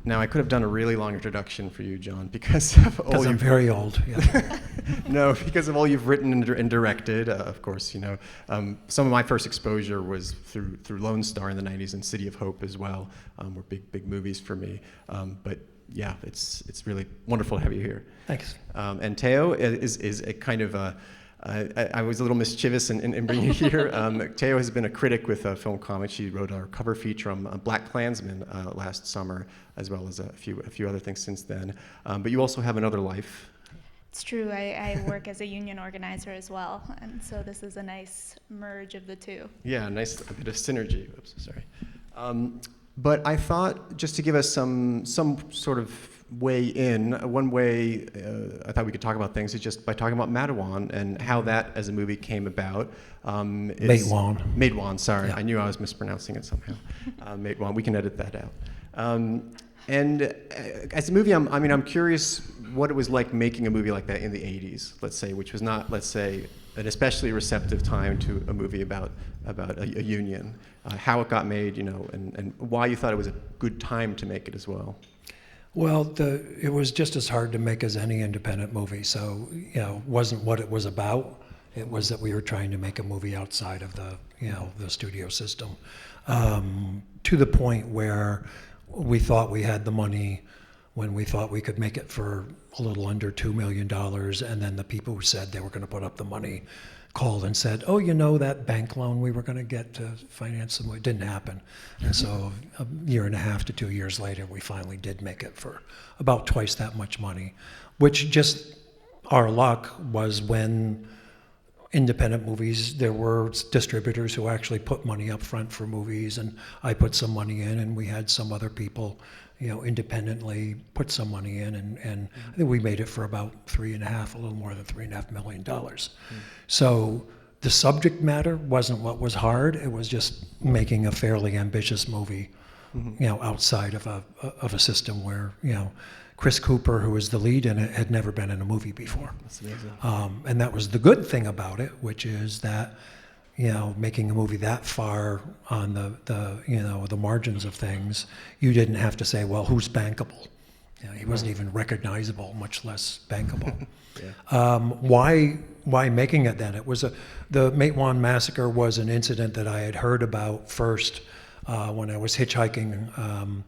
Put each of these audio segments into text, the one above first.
Now, I could have done a really long introduction for you, John, because of all Because I'm very old. Yeah. No, because of all you've written and directed. Of course, some of my first exposure was through Lone Star in the '90s and City of Hope as well. Were big movies for me. But yeah, it's really wonderful to have you here. Thanks. And Teo is a kind of a. I was a little mischievous in bringing you here. Teo has been a critic with Film Comics. She wrote our cover feature on Black Klansman last summer, as well as a few other things since then. But you also have another life. It's true. I work as a union organizer as well, and so this is a nice merge of the two. Yeah, a bit of synergy. Oops, sorry. But I thought, just to give us some sort of way in, one way I thought we could talk about things is just by talking about Matawan and how that as a movie came about. Matewan, sorry. Yeah. I knew I was mispronouncing it somehow. Matewan, we can edit that out. And as a movie, I'm curious what it was like making a movie like that in the 80s, let's say, which was not, let's say, an especially receptive time to a movie about a union. How it got made, and why you thought it was a good time to make it as well. Well, it was just as hard to make as any independent movie. So, it wasn't what it was about. It was that we were trying to make a movie outside of the studio system, to the point where we thought we had the money when we thought we could make it for a little under $2 million, and then the people who said they were going to put up the money called and said, oh, that bank loan we were going to get to finance the movie, it didn't happen. And so a year and a half to 2 years later, we finally did make it for about twice that much money, which just our luck was when independent movies, there were distributors who actually put money up front for movies, and I put some money in, and we had some other people independently put some money in, and I think we made it for about a little more than $3.5 million. So the subject matter wasn't what was hard. It was just making a fairly ambitious movie, outside of a system where, Chris Cooper, who was the lead in it, had never been in a movie before. That's amazing. And that was the good thing about it, which is that, making a movie that far on the margins of things, you didn't have to say, well, who's bankable? He wasn't even recognizable, much less bankable. Yeah. Why making it then? It was the Matewan massacre was an incident that I had heard about first when I was hitchhiking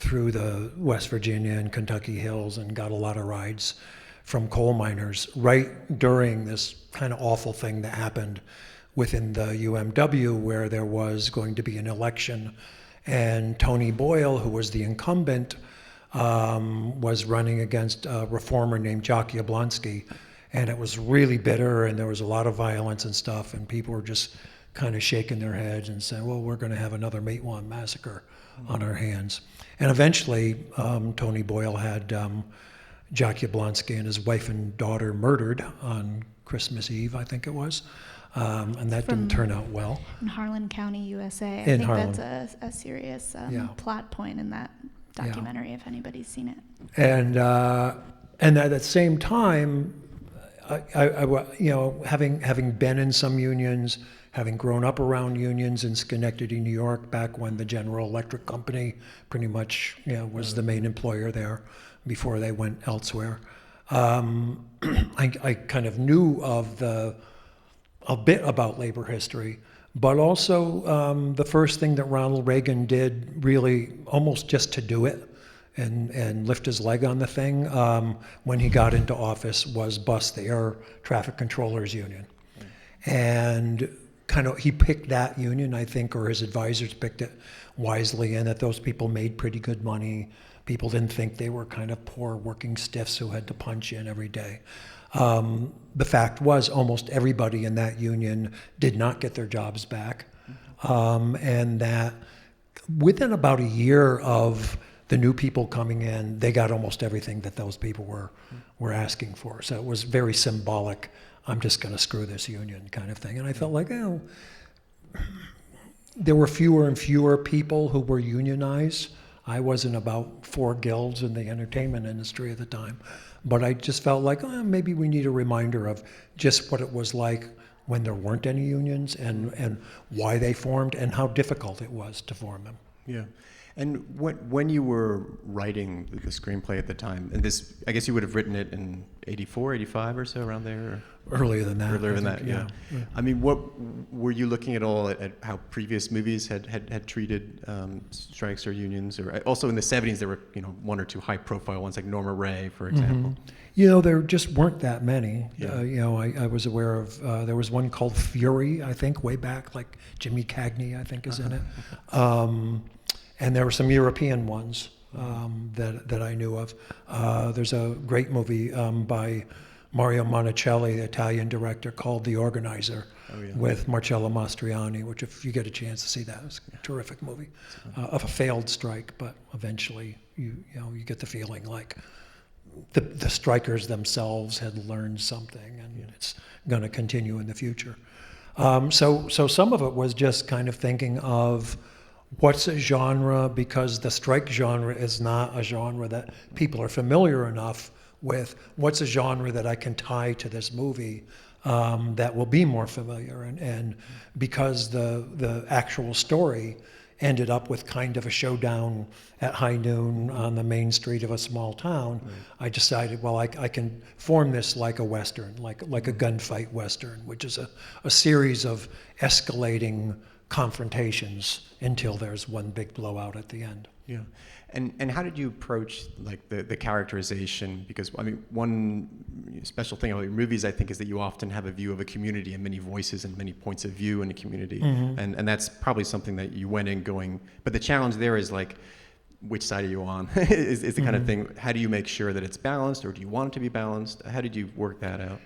through the West Virginia and Kentucky hills, and got a lot of rides from coal miners right during this kind of awful thing that happened within the UMW, where there was going to be an election, and Tony Boyle, who was the incumbent, was running against a reformer named Jock Yablonsky, and it was really bitter, and there was a lot of violence and stuff, and people were just kind of shaking their heads and saying, well, we're going to have another Matewan massacre on our hands. And eventually, Tony Boyle had Jock Yablonsky and his wife and daughter murdered on Christmas Eve, I think it was. And that didn't turn out well. In Harlan County, USA. I think that's a serious plot point in that documentary, if anybody's seen it. And at the same time, having been in some unions, having grown up around unions in Schenectady, New York, back when the General Electric Company pretty much was the main employer there before they went elsewhere, I kind of knew a bit about labor history, but also the first thing that Ronald Reagan did, really almost just to do it and lift his leg on the thing when he got into office, was bust the Air Traffic Controllers Union. And he picked that union, I think, or his advisors picked it wisely, and that those people made pretty good money. People didn't think they were kind of poor working stiffs who had to punch in every day. The fact was, almost everybody in that union did not get their jobs back, and that within about a year of the new people coming in, they got almost everything that those people were asking for. So it was very symbolic. I'm just going to screw this union kind of thing. And I felt like, there were fewer and fewer people who were unionized. I was in about 4 guilds in the entertainment industry at the time. But I just felt like, maybe we need a reminder of just what it was like when there weren't any unions, and why they formed, and how difficult it was to form them. Yeah. And when you were writing the screenplay at the time, and this, I guess you would have written it in 84, 85 or so, around there? Or? Earlier than that. Earlier than that, yeah. I mean, what were you looking at all at how previous movies had treated strikes or unions? Or also in the 70s, there were one or two high-profile ones, like Norma Rae, for example. There just weren't that many. Yeah. I was aware of, there was one called Fury, I think, way back, like Jimmy Cagney, I think, is in it. And there were some European ones that I knew of. There's a great movie by Mario Monicelli, the Italian director, called The Organizer, with Marcello Mastroianni, which, if you get a chance to see that, it's a terrific movie of a failed strike, but eventually you get the feeling like the strikers themselves had learned something, and it's going to continue in the future. So some of it was just kind of thinking of what's a genre, because the strike genre is not a genre that people are familiar enough with. What's a genre that I can tie to this movie that will be more familiar? And because the actual story ended up with kind of a showdown at high noon on the main street of a small town, I decided, well, I can form this like a Western, like a gunfight Western, which is a series of escalating confrontations until there's one big blowout at the end. Yeah. And how did you approach like the characterization? Because I mean, one special thing about your movies, I think, is that you often have a view of a community and many voices and many points of view in a community. And that's probably something that you went in going, but the challenge there is like, which side are you on? is the kind of thing. How do you make sure that it's balanced, or do you want it to be balanced? How did you work that out?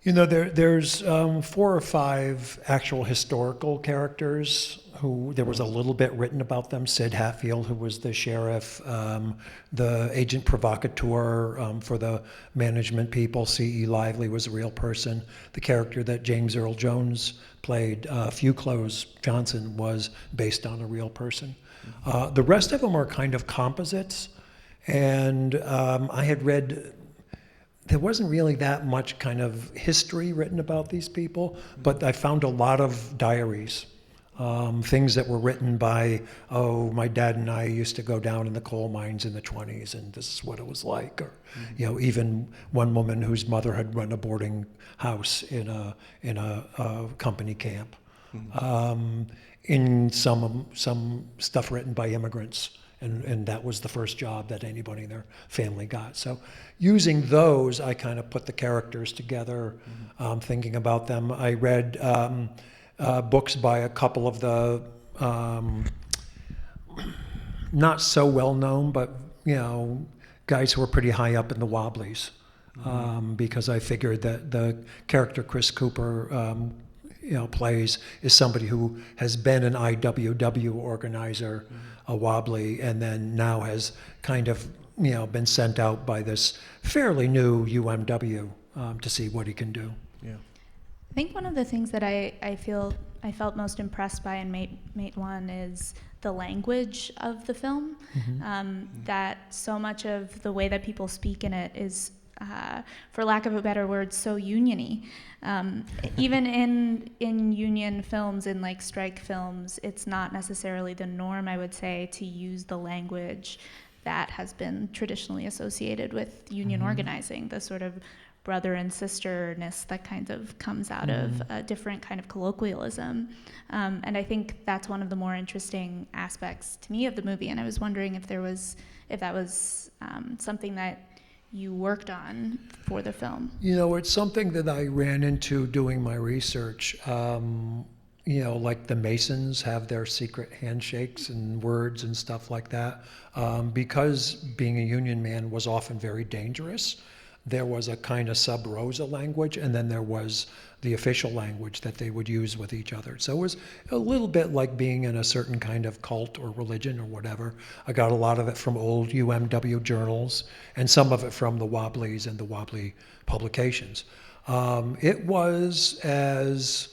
There's 4 or 5 actual historical characters who there was a little bit written about them. Sid Hatfield, who was the sheriff, the agent provocateur for the management people, C.E. Lively, was a real person. The character that James Earl Jones played, Few Clothes Johnson, was based on a real person. The rest of them are kind of composites, and I had read. There wasn't really that much kind of history written about these people, but I found a lot of diaries, things that were written by, my dad and I used to go down in the coal mines in the 20s, and this is what it was like. Or, even one woman whose mother had run a boarding house in a company camp. In some stuff written by immigrants. And that was the first job that anybody in their family got. So using those, I kind of put the characters together, thinking about them. I read books by a couple of the not so well known, but guys who were pretty high up in the Wobblies, because I figured that the character Chris Cooper plays is somebody who has been an IWW organizer, a Wobbly, and then now has kind of been sent out by this fairly new UMW to see what he can do. Yeah. I think one of the things that I felt most impressed by in Matewan is the language of the film. That so much of the way that people speak in it is, for lack of a better word, so union-y. Even in union films, in like strike films, it's not necessarily the norm, I would say, to use the language that has been traditionally associated with union organizing, the sort of brother and sisterness that kind of comes out of a different kind of colloquialism. And I think that's one of the more interesting aspects to me of the movie. And I was wondering if that was something that you worked on for the film. It's something that I ran into doing my research. Like the Masons have their secret handshakes and words and stuff like that. Because being a union man was often very dangerous, there was a kind of sub rosa language, and then there was the official language that they would use with each other. So it was a little bit like being in a certain kind of cult or religion or whatever. I got a lot of it from old UMW journals, and some of it from the Wobblies and the Wobbly publications. It was as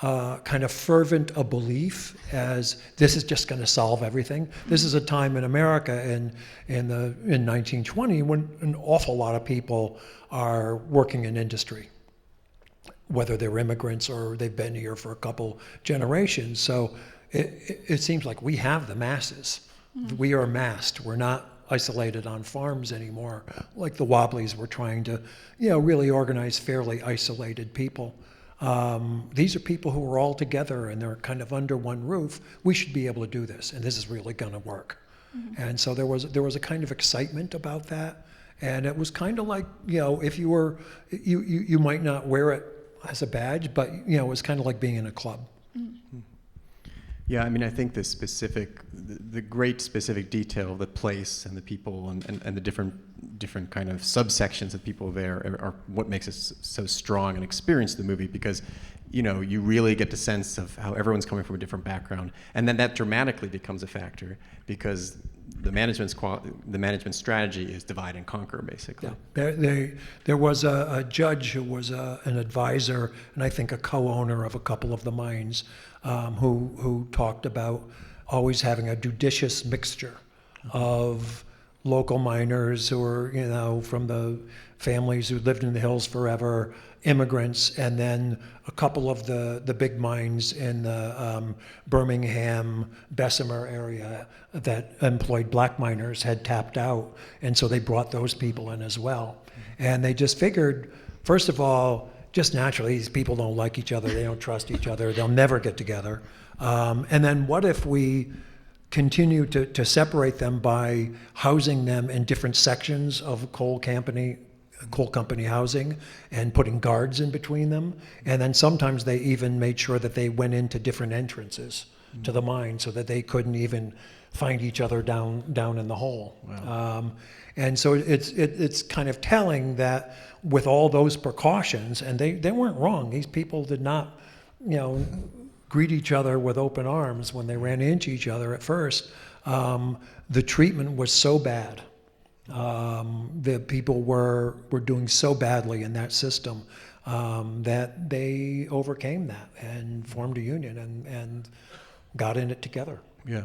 kind of fervent a belief as this is just going to solve everything. This is a time in America in 1920 when an awful lot of people are working in industry, whether they're immigrants or they've been here for a couple generations. So it seems like we have the masses. We are massed. We're not isolated on farms anymore, like the Wobblies were trying to, really organize fairly isolated people. These are people who are all together and they're kind of under one roof. We should be able to do this, and this is really going to work. And so there was a kind of excitement about that, and it was kind of like, if you were, you might not wear it as a badge, but it was kind of like being in a club. Yeah, I mean, I think the great specific detail of the place and the people and the different kind of subsections of people there are what makes it so strong and experience the movie, because you really get the sense of how everyone's coming from a different background, and then that dramatically becomes a factor because the management strategy is divide and conquer, basically. Yeah. There was a judge who was an advisor and I think a co-owner of a couple of the mines, who talked about always having a judicious mixture of local miners who were, from the families who lived in the hills forever, immigrants, and then a couple of the big mines in the Birmingham, Bessemer area that employed black miners had tapped out, and so they brought those people in as well. And they just figured, first of all, just naturally, these people don't like each other, they don't trust each other, they'll never get together. And then what if we continue to separate them by housing them in different sections of coal company housing and putting guards in between them? And then sometimes they even made sure that they went into different entrances to the mine so that they couldn't even find each other down in the hole. Wow. And so it's kind of telling that with all those precautions, and they weren't wrong. These people did not, greet each other with open arms when they ran into each other at first. The treatment was so bad. The people were doing so badly in that system that they overcame that and formed a union and got in it together. Yeah.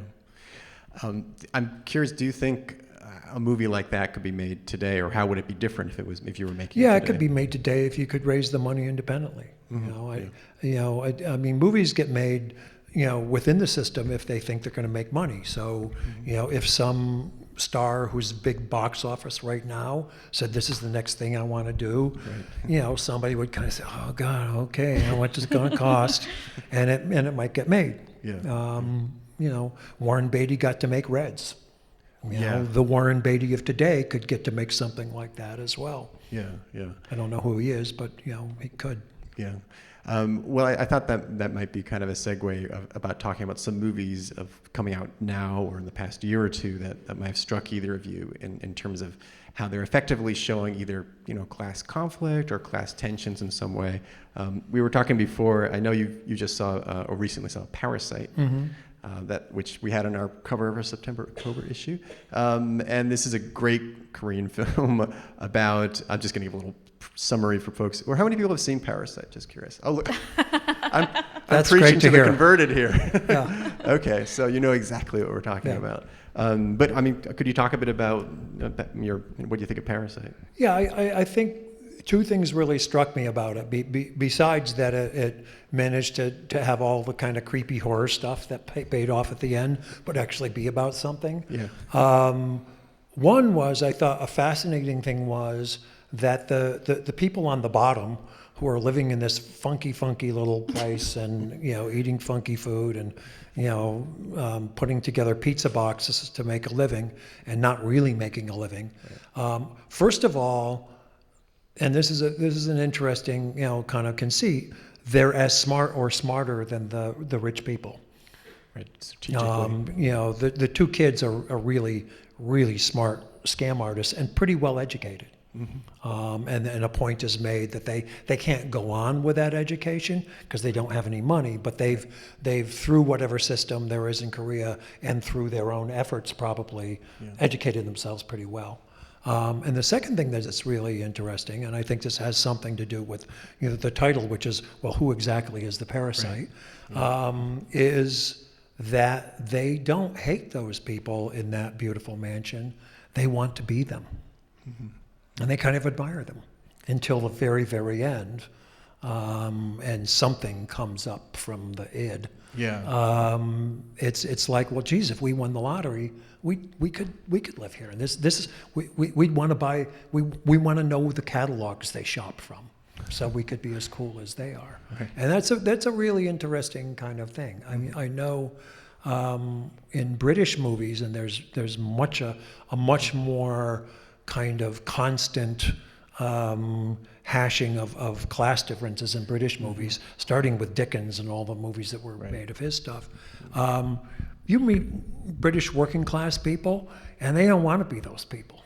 I'm curious, do you think a movie like that could be made today, or how would it be different if you were making it today? Yeah, it could be made today if you could raise the money independently. I mean, movies get made, within the system if they think they're going to make money. So, if some star who's big box office right now said, this is the next thing I want to do, right. Somebody would kind of say, oh God, okay, what's this going to cost? and it might get made. Yeah. Warren Beatty got to make Reds. The Warren Beatty of today could get to make something like that as well. Yeah. I don't know who he is, but he could. Yeah. Well, I thought that might be kind of a segue about talking about some movies of coming out now or in the past year or two that might have struck either of you in terms of how they're effectively showing either class conflict or class tensions in some way. We were talking before. I know you just saw or recently saw Parasite. Mm-hmm. Which we had on our cover of our September-October issue. And this is a great Korean film about, I'm just going to give a little summary for folks. Or how many people have seen Parasite? Just curious. Oh, look. I'm preaching to the converted here. Yeah. Okay, so you know exactly what we're talking about. But I mean, could you talk a bit about what do you think of Parasite? Yeah, I think two things really struck me about it. Besides that, it managed to have all the kind of creepy horror stuff that paid off at the end, but actually be about something. Yeah. One was, I thought a fascinating thing was that the people on the bottom who are living in this funky little place and eating funky food and putting together pizza boxes to make a living and not really making a living. First of all, and this is an interesting kind of conceit, they're as smart or smarter than the rich people. Right. Strategically. The two kids are really smart scam artists and pretty well educated. Mm-hmm. And a point is made that they can't go on with that education because they don't have any money, but they've through whatever system there is in Korea and through their own efforts probably educated themselves pretty well. And the second thing that is really interesting, and I think this has something to do with the title, which is, well, who exactly is the parasite, right. Is that they don't hate those people in that beautiful mansion. They want to be them. Mm-hmm. And they kind of admire them until the very, very end and something comes up from the id. Yeah. It's like, well, geez, if we won the lottery, we could live here, and this is we'd want to buy, we want to know the catalogs they shop from, so we could be as cool as they are. Okay. And that's a really interesting kind of thing. I mean, I know in British movies, and there's a much more kind of constant hashing of class differences in British movies, starting with Dickens and all the movies that were made of his stuff. You meet British working class people, and they don't want to be those people.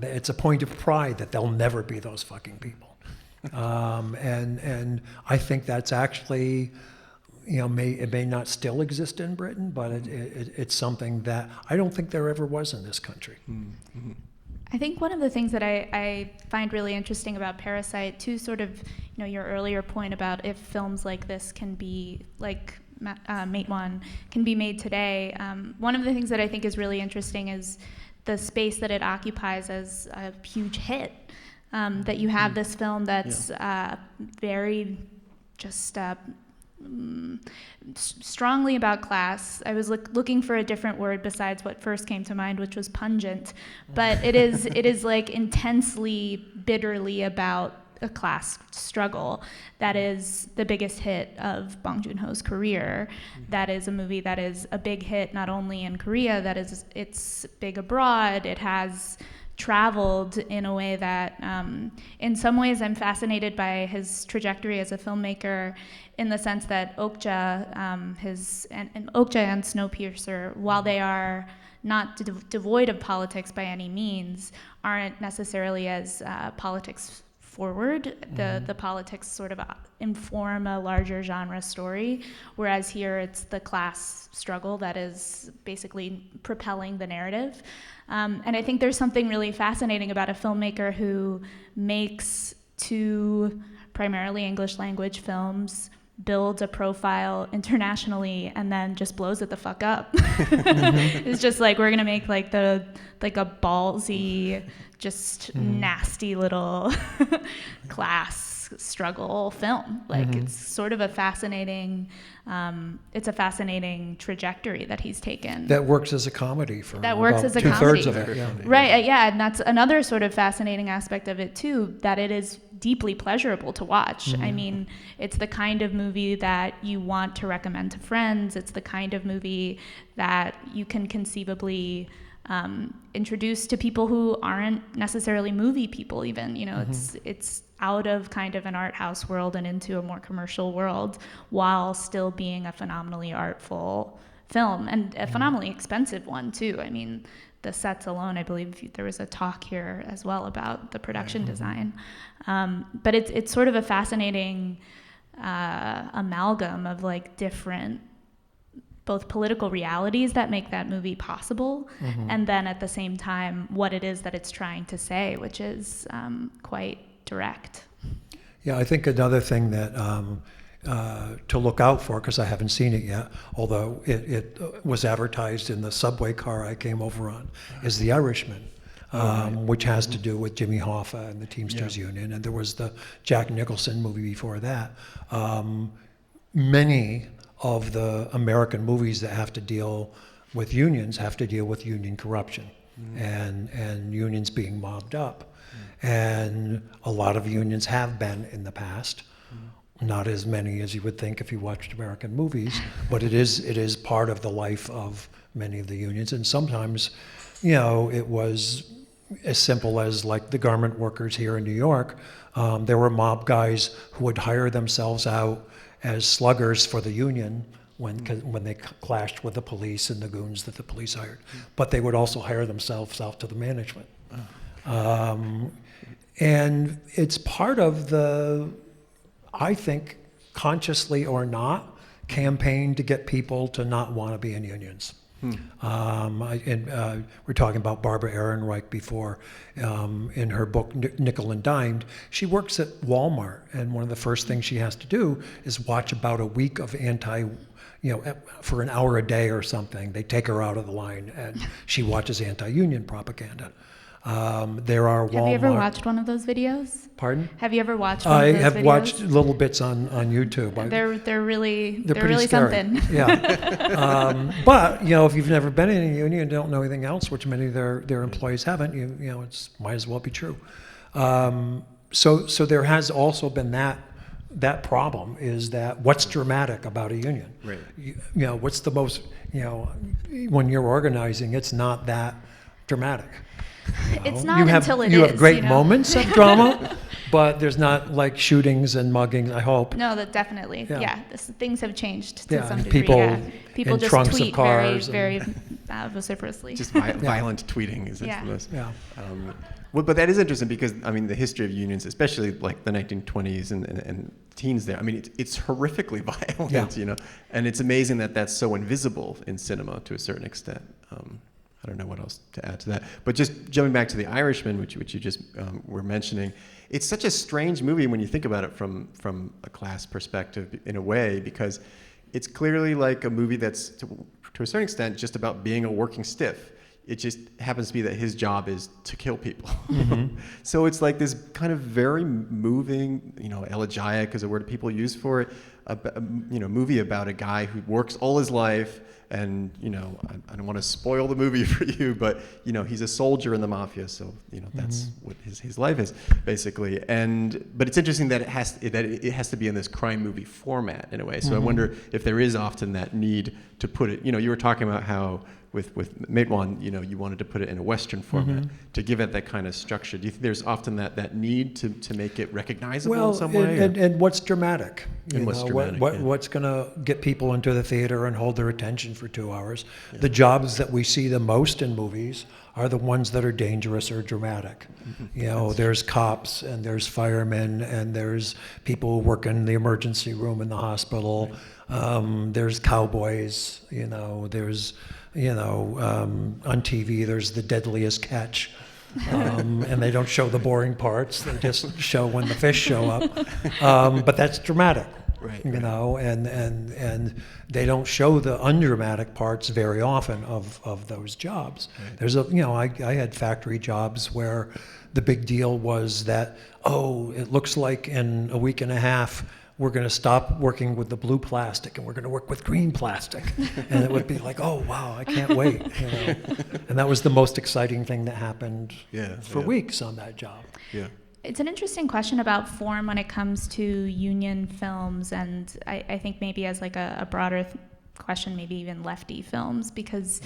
It's a point of pride that they'll never be those fucking people. And I think that's actually, it may not still exist in Britain, but it's something that I don't think there ever was in this country. Mm-hmm. I think one of the things that I find really interesting about Parasite, to sort of, your earlier point about if films like this can be, like Matewan, can be made today, one of the things that I think is really interesting is the space that it occupies as a huge hit. That you have this film that's very just strongly about class. I was looking for a different word besides what first came to mind, which was pungent. But it is like intensely, bitterly about a class struggle. That is the biggest hit of Bong Joon-ho's career. That is a movie that is a big hit not only in Korea, it's big abroad. It has traveled in a way that, in some ways, I'm fascinated by his trajectory as a filmmaker, in the sense that Okja, Okja and Snowpiercer, while they are not devoid of politics by any means, aren't necessarily as politics forward. The politics sort of inform a larger genre story, whereas here it's the class struggle that is basically propelling the narrative. And I think there's something really fascinating about a filmmaker who makes 2 primarily English language films, builds a profile internationally, and then just blows it the fuck up. It's just like, we're gonna make like a ballsy, just nasty little class struggle film. Like it's sort of a fascinating, trajectory that he's taken. That works as a comedy for That works as a 2/3 comedy. of it. Yeah. Right, yeah, and that's another sort of fascinating aspect of it too, that it is deeply pleasurable to watch. I mean, it's the kind of movie that you want to recommend to friends. It's the kind of movie that you can conceivably introduce to people who aren't necessarily movie people even. It's out of kind of an art house world and into a more commercial world, while still being a phenomenally artful film, and a phenomenally expensive one too. I mean, the sets alone, I believe there was a talk here as well about the production design. But it's sort of a fascinating amalgam of like different, both political realities that make that movie possible, and then at the same time what it is that it's trying to say, which is quite direct. Yeah, I think another thing that to look out for, because I haven't seen it yet, although it was advertised in the subway car I came over on, is The Irishman, which has to do with Jimmy Hoffa and the Teamsters Union, and there was the Jack Nicholson movie before that. Many of the American movies that have to deal with unions have to deal with union corruption and unions being mobbed up. And a lot of unions have been in the past. Not as many as you would think if you watched American movies, but it is part of the life of many of the unions. And sometimes, it was as simple as like the garment workers here in New York. There were mob guys who would hire themselves out as sluggers for the union when they clashed with the police and the goons that the police hired. But they would also hire themselves out to the management. And it's part of the, I think, consciously or not, campaign to get people to not want to be in unions. We're talking about Barbara Ehrenreich before. In her book, Nickel and Dimed, she works at Walmart, and one of the first things she has to do is watch about a week of for an hour a day or something. They take her out of the line, and she watches anti-union propaganda. There are Walmart. Have you ever watched one of those videos? Pardon? Have you ever watched one I of those have videos? watched little bits on YouTube. They're really pretty scary. something. Yeah. But if you've never been in a union and don't know anything else, which many of their employees haven't, it's might as well be true. So there has also been that problem, is that what's dramatic about a union? Right. What's the most, when you're organizing, it's not that dramatic. It's not you have, until it you is. have great moments of drama, but there's not like shootings and muggings, I hope. No, that definitely. Yeah, things have changed to some and degree. People in just trunks tweet of cars very vociferously. Just violent tweeting is Yeah. the most. Yeah. Well, but that is interesting because, the history of unions, especially like the 1920s and teens there, it's horrifically violent, and it's amazing that that's so invisible in cinema to a certain extent. I don't know what else to add to that. But just jumping back to The Irishman, which you just were mentioning, it's such a strange movie when you think about it from a class perspective in a way, because it's clearly like a movie that's, to a certain extent, just about being a working stiff. It just happens to be that his job is to kill people. Mm-hmm. So it's like this kind of very moving, elegiac is a word people use for it, movie about a guy who works all his life. And, I don't want to spoil the movie for you, but, he's a soldier in the mafia. So, that's what his life is, basically. But it's interesting that it has to be in this crime movie format in a way. So I wonder if there is often that need to put it, you were talking about how with Matewan, you wanted to put it in a Western format to give it that kind of structure. Do you think there's often that need to make it recognizable in some way? And what's dramatic? What's dramatic? What's going to get people into the theater and hold their attention for 2 hours? Yeah. The jobs that we see the most in movies are the ones that are dangerous or dramatic. There's cops and there's firemen and there's people who work in the emergency room in the hospital. There's cowboys. There's on TV, there's The Deadliest Catch, and they don't show the boring parts. They just show when the fish show up. But that's dramatic, right. And they don't show the undramatic parts very often of those jobs. Right. There's I had factory jobs where the big deal was that, it looks like in a week and a half, we're going to stop working with the blue plastic and we're going to work with green plastic. And it would be like, oh, wow, I can't wait. And that was the most exciting thing that happened for weeks on that job. Yeah. It's an interesting question about form when it comes to union films, and I think maybe as like a broader question, maybe even lefty films, because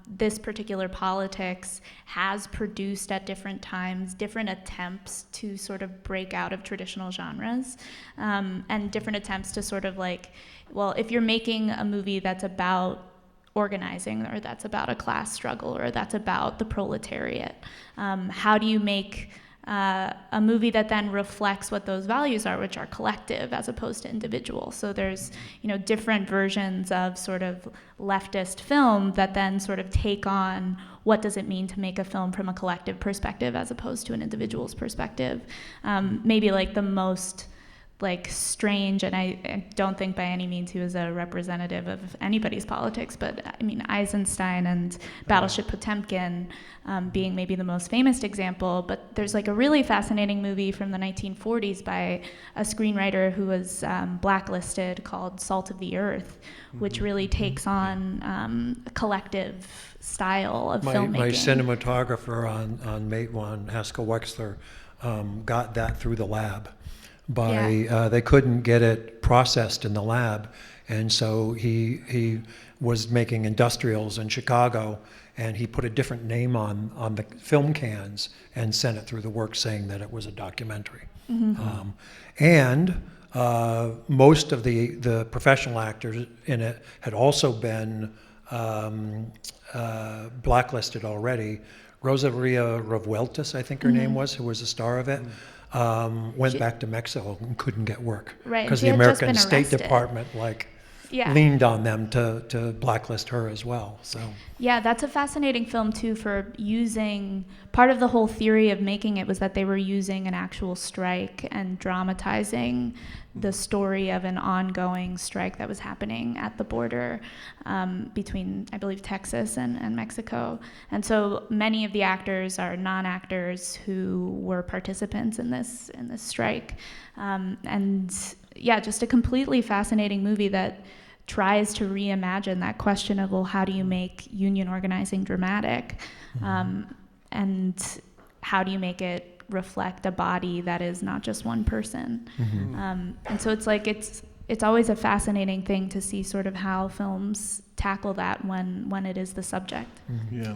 this particular politics has produced at different times different attempts to sort of break out of traditional genres, and different attempts to sort of if you're making a movie that's about organizing, or that's about a class struggle, or that's about the proletariat, how do you make a movie that then reflects what those values are, which are collective as opposed to individual? So there's, different versions of sort of leftist film that then sort of take on what does it mean to make a film from a collective perspective as opposed to an individual's perspective. Maybe like the most strange, and I don't think by any means he was a representative of anybody's politics, but Eisenstein and Battleship Potemkin being maybe the most famous example. But there's a really fascinating movie from the 1940s by a screenwriter who was blacklisted called Salt of the Earth, which really takes on a collective style of filmmaking. My cinematographer on Matewan, Haskell Wexler, got that through the lab. They couldn't get it processed in the lab, and so he was making industrials in Chicago, and he put a different name on the film cans and sent it through the works saying that it was a documentary. And most of the professional actors in it had also been blacklisted already. Rosa Maria Revueltas, I think her name was, who was the star of it. Went back to Mexico and couldn't get work. Right, because the American State Department Yeah. leaned on them to blacklist her as well. So Yeah, that's a fascinating film too for using, part of the whole theory of making it was that they were using an actual strike and dramatizing the story of an ongoing strike that was happening at the border between, I believe, Texas and Mexico. And so many of the actors are non-actors who were participants in this strike. And yeah, just a completely fascinating movie that tries to reimagine that question of, well, how do you make union organizing dramatic? And how do you make it reflect a body that is not just one person? And so it's like, it's always a fascinating thing to see sort of how films tackle that when it is the subject.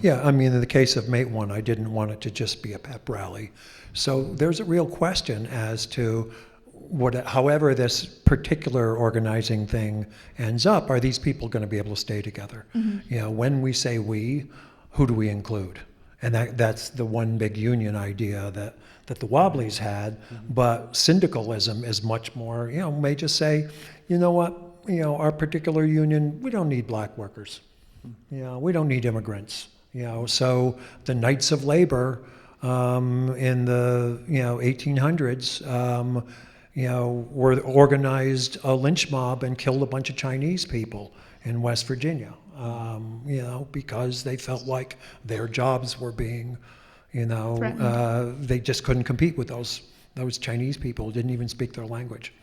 yeah, I mean, in the case of Matewan, I didn't want it to just be a pep rally. So there's a real question as to however this particular organizing thing ends up, are these people going to be able to stay together? You know, when we say we, who do we include? And that's the one big union idea that the Wobblies had, but syndicalism is much more, you know, may just say, you know what, you know, our particular union, we don't need black workers. You know, we don't need immigrants. You know, so the Knights of Labor in the, you know, 1800s, you know, were organized a lynch mob and killed a bunch of Chinese people in West Virginia, you know, because they felt like their jobs were being, you know, they just couldn't compete with those Chinese people who didn't even speak their language.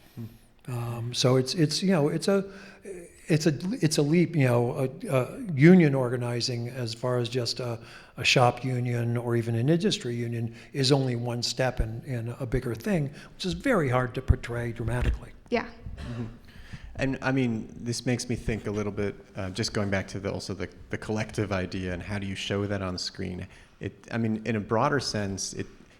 So it's you know, it's a leap, you know, union organizing as far as just a shop union or even an industry union is only one step in a bigger thing, which is very hard to portray dramatically. Yeah. And I mean, this makes me think a little bit, just going back to the collective idea and how do you show that on screen? I mean, in a broader sense,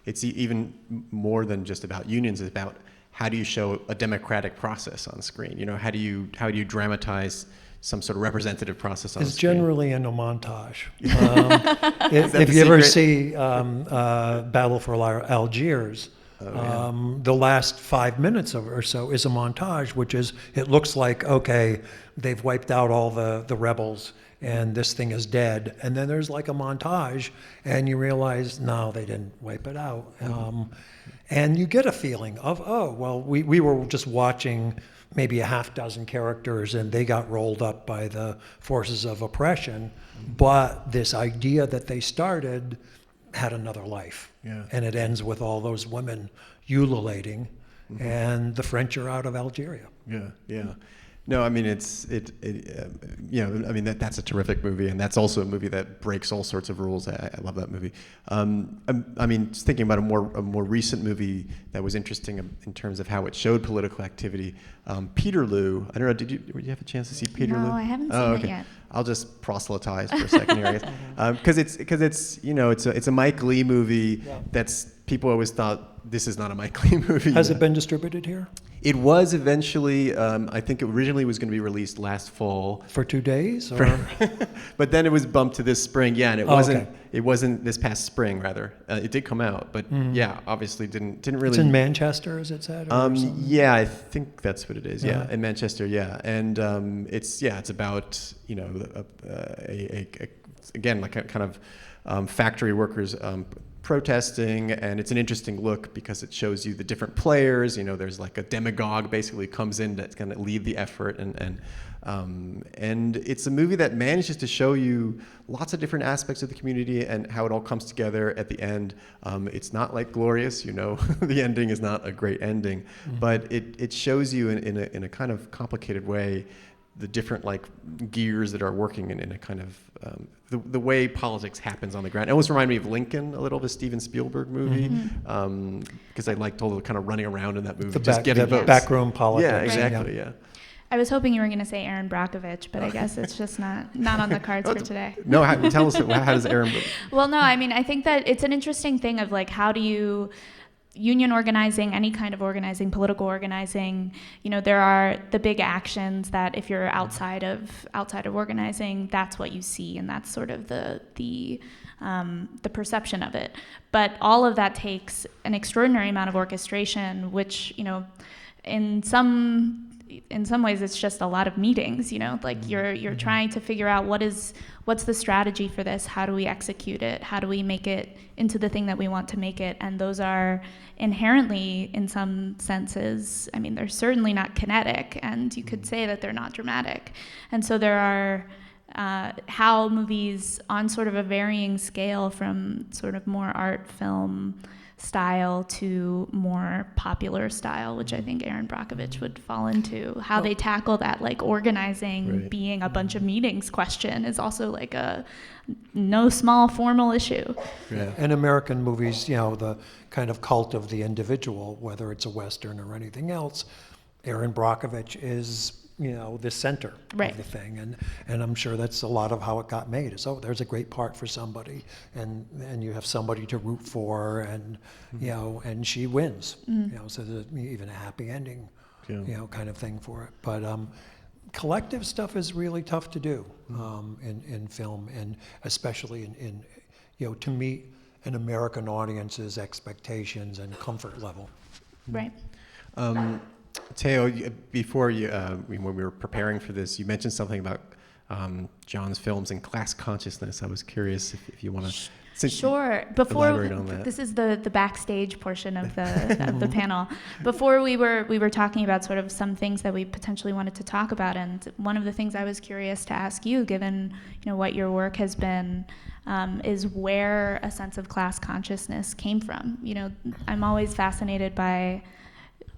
it's even more than just about unions. It's about how do you show a democratic process on screen? You know, how do you dramatize some sort of representative process on screen? It's generally in a montage. If you ever see Battle for Algiers, the last 5 minutes or so is a montage, which is, it looks like, okay, they've wiped out all the rebels and this thing is dead. And then there's like a montage and you realize, no, they didn't wipe it out. And you get a feeling of, oh, well, we were just watching maybe a half dozen characters and they got rolled up by the forces of oppression. But this idea that they started had another life. And it ends with all those women ululating and the French are out of Algeria. No, I mean, you know, I mean, that's a terrific movie, and that's also a movie that breaks all sorts of rules. I love that movie. I mean, just thinking about a more recent movie that was interesting in terms of how it showed political activity. Peterloo. I don't know. Did you have a chance to see Peterloo? No, I haven't seen it yet. I'll just proselytize for a second here, I guess, because it's you know, it's a Mike Leigh movie. That's, people always thought this is not a Mike Leigh movie. Has it been distributed here? It was eventually, I think it originally was going to be released last fall. For 2 days? Or? But then it was bumped to this spring, and it wasn't this past spring, rather. It did come out, but obviously didn't really. It's in Manchester, is it said? Yeah, I think that's what it is, in Manchester, and it's about, you know, again, like a kind of factory workers protesting, and it's an interesting look because it shows you the different players. You know, there's like a demagogue basically comes in that's going to lead the effort, and it's a movie that manages to show you lots of different aspects of the community and how it all comes together at the end. It's not like Glorious, you know, the ending is not a great ending, but it shows you in a kind of complicated way the different like gears that are working in a kind of the way politics happens on the ground. It almost reminded me of Lincoln, a little of a Steven Spielberg movie, because I liked all the kind of running around in that movie, just getting votes. Backroom politics. Yeah, exactly. Yeah. I was hoping you were going to say Aaron Brockovich, but I guess it's just not on the cards for today. No, tell us, how does Aaron? Well, no, I mean, I think that it's an interesting thing of like, how do you union organizing, any kind of organizing, political organizing, you know, there are the big actions that if you're outside of organizing, that's what you see, and that's sort of the perception of it. But all of that takes an extraordinary amount of orchestration, which, you know, in some in some ways it's just a lot of meetings, you know, like you're trying to figure out what's the strategy for this, how do we execute it, how do we make it into the thing that we want to make it, and those are inherently, in some senses, I mean, they're certainly not kinetic, and you could say that they're not dramatic. And so there are how movies on sort of a varying scale from sort of more art film style to more popular style, which I think Aaron Brockovich would fall into, how they tackle that, like organizing being a bunch of meetings question is also like a no small formal issue. Yeah. In American movies, you know, the kind of cult of the individual, whether it's a Western or anything else, Aaron Brockovich is, you know, the center of the thing, and I'm sure that's a lot of how it got made. Is there's a great part for somebody, and you have somebody to root for, and you know, and she wins, you know, so there's even a happy ending, you know, kind of thing for it. But collective stuff is really tough to do in film, and especially in you know, to meet an American audience's expectations and comfort level. Right. Teo, before you, when we were preparing for this, you mentioned something about John's films and class consciousness. I was curious if you want to. Sure. Before elaborate on that. This is the backstage portion of the of the panel. Before we were talking about sort of some things that we potentially wanted to talk about, and one of the things I was curious to ask you, given you know what your work has been, is where a sense of class consciousness came from. You know, I'm always fascinated by,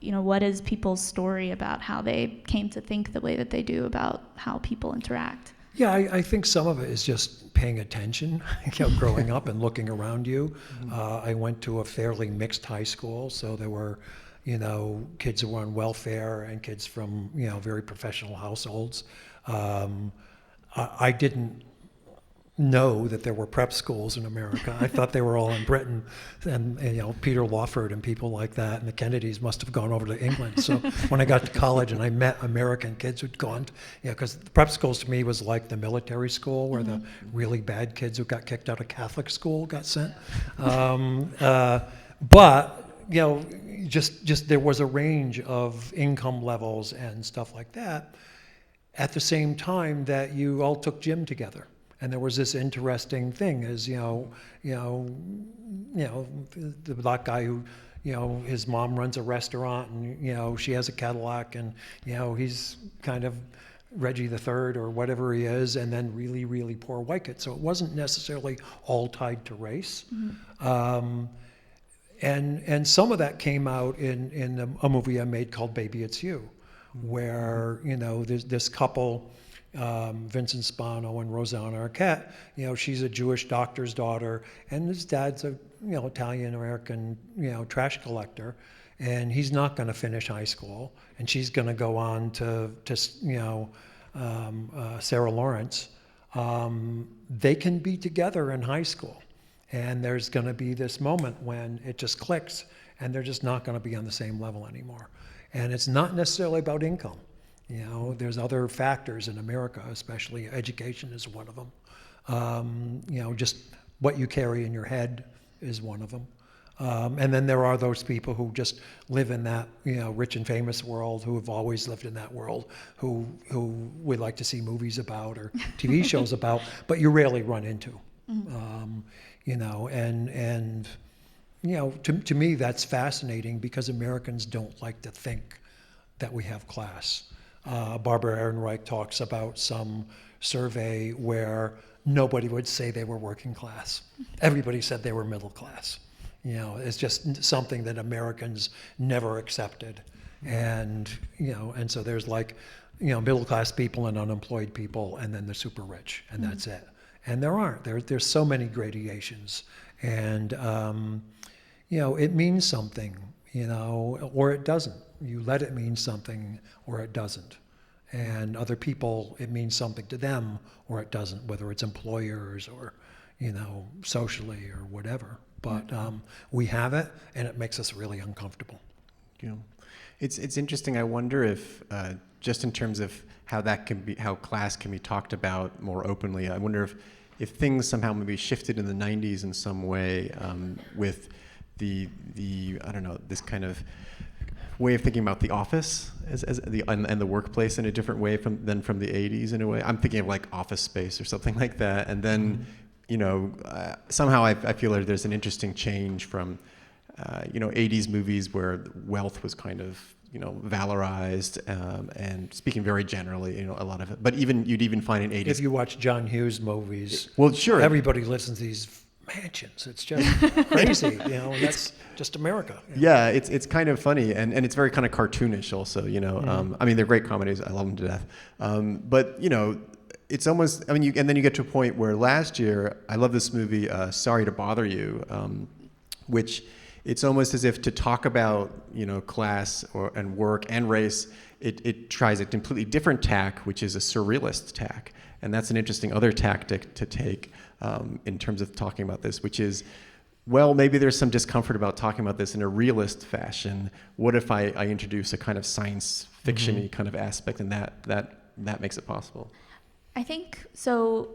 you know, what is people's story about how they came to think the way that they do about how people interact? Yeah, I think some of it is just paying attention, you know, growing up and looking around you. I went to a fairly mixed high school, so there were, you know, kids who were on welfare and kids from, you know, very professional households. I didn't know that there were prep schools in America. I thought they were all in Britain, and you know, Peter Lawford and people like that, and the Kennedys must have gone over to England. So when I got to college and I met American kids who'd gone, you know, because the prep schools to me was like the military school where the really bad kids who got kicked out of Catholic school got sent. But you know, just there was a range of income levels and stuff like that. At the same time that you all took gym together. And there was this interesting thing, is the black guy who, you know, his mom runs a restaurant, and you know, she has a Cadillac, and you know, he's kind of Reggie the Third or whatever he is, and then really, really poor white kid. So it wasn't necessarily all tied to race. And some of that came out in a movie I made called Baby It's You, where you know, there's this couple. Vincent Spano and Rosanna Arquette, you know, she's a Jewish doctor's daughter, and his dad's a, you know, Italian-American, you know, trash collector, and he's not going to finish high school, and she's going to go on to you know, Sarah Lawrence. They can be together in high school, and there's going to be this moment when it just clicks, and they're just not going to be on the same level anymore. And it's not necessarily about income. You know, there's other factors in America, especially education is one of them. You know, just what you carry in your head is one of them. And then there are those people who just live in that, you know, rich and famous world, who have always lived in that world, who we like to see movies about or TV shows about, but you rarely run into. You know, and you know, to me that's fascinating, because Americans don't like to think that we have class. Barbara Ehrenreich talks about some survey where nobody would say they were working class. Everybody said they were middle class. You know, it's just something that Americans never accepted. And, you know, and so there's like, you know, middle class people and unemployed people, and then the super rich, and that's it. And there aren't. There's so many gradations. And, you know, it means something, you know, or it doesn't. You let it mean something or it doesn't. And other people, it means something to them or it doesn't, whether it's employers or, you know, socially or whatever. But we have it, and it makes us really uncomfortable. Yeah. It's interesting. I wonder if, just in terms of how that can be, how class can be talked about more openly, I wonder if things somehow maybe shifted in the 90s in some way, with the I don't know, this kind of way of thinking about The Office as the and the workplace in a different way than from the 80s in a way. I'm thinking of like Office Space or something like that. And then, somehow I feel like there's an interesting change from, 80s movies where wealth was kind of, valorized, and speaking very generally, a lot of it. But you'd even find in 80s. If you watch John Hughes movies, well, sure, everybody lives in these mansions. It's just crazy, and that's just America. Yeah, it's kind of funny, and it's very kind of cartoonish also, I mean, they're great comedies. I love them to death. But, it's almost, and then you get to a point where last year, I love this movie, Sorry to Bother You, which it's almost as if to talk about, class and work and race, it tries a completely different tack, which is a surrealist tack. And that's an interesting other tactic to take in terms of talking about this, which is, well, maybe there's some discomfort about talking about this in a realist fashion. What if I introduce a kind of science fiction-y kind of aspect, and that makes it possible? I think so.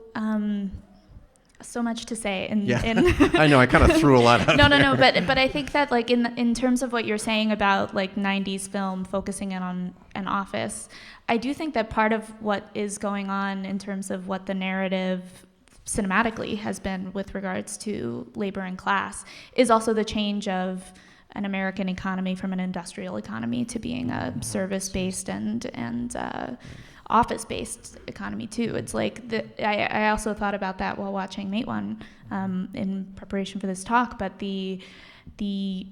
So much to say. I know, I kind of threw a lot out. No. But I think that like in terms of what you're saying about like 90s film focusing in on an office, I do think that part of what is going on in terms of what the narrative cinematically has been with regards to labor and class is also the change of an American economy from an industrial economy to being a service-based and office-based economy too. It's like I also thought about that while watching Matewan in preparation for this talk. But the